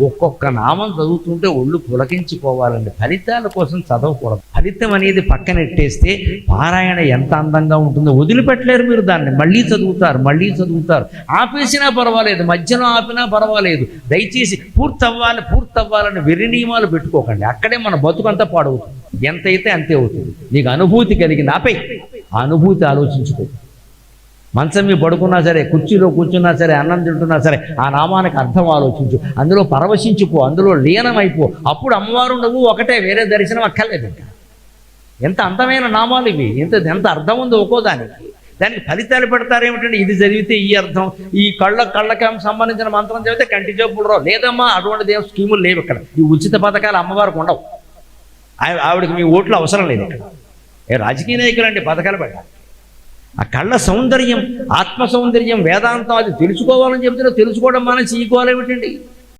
ఒక్కొక్క నామం చదువుతుంటే ఒళ్ళు పులకించిపోవాలండి. ఫలితాల కోసం చదవకూడదు. ఫలితం అనేది పక్కనెట్టేస్తే పారాయణ ఎంత అందంగా ఉంటుందో వదిలిపెట్టలేరు మీరు దాన్ని. మళ్ళీ చదువుతారు. ఆపేసినా పర్వాలేదు, మధ్యలో ఆపినా పర్వాలేదు. దయచేసి పూర్తవ్వాలని వెర్రి నియమాలు పెట్టుకోకండి. అక్కడే మన బతుకంతా పాడవుతుంది. ఎంతైతే అంతే అవుతుంది. నీకు అనుభూతి కలిగింది ఆపే, ఆ అనుభూతి ఆలోచించుకో. మంచం మీద పడుకున్నా సరే, కుర్చీలో కూర్చున్నా సరే, అన్నం తింటున్నా సరే, ఆ నామానికి అర్థం ఆలోచించు. అందులో పరవశించిపో, అందులో లీనమైపో. అప్పుడు అమ్మవారు నువ్వు ఒకటే, వేరే దర్శనం అక్కర్లేదు. ఇంకా ఎంత అందమైన నామాలు ఇవి, ఎంత అర్థం ఉందో ఒక్కో దానికి ఫలితాలు పెడతారేమిటంటే ఇది చదివితే ఈ అర్థం, ఈ కళ్ళకి సంబంధించిన మంత్రం చదివితే కంటి జబ్బులు రావు. లేదమ్మా, అటువంటి స్కీములు లేవు ఇక్కడ. ఈ ఉచిత పథకాలు అమ్మవారికి ఉండవు. ఆవిడకి మీ ఓట్లు అవసరం లేదు ఇక్కడ. రాజకీయ నాయకులండి పథకాలు పెట్టాలి. ఆ కళ్ళ సౌందర్యం, ఆత్మ సౌందర్యం, వేదాంతం అది తెలుసుకోవాలని చెప్తున్నా తెలుసుకోవడం మానేసి ఈ గోల ఏమిటండి?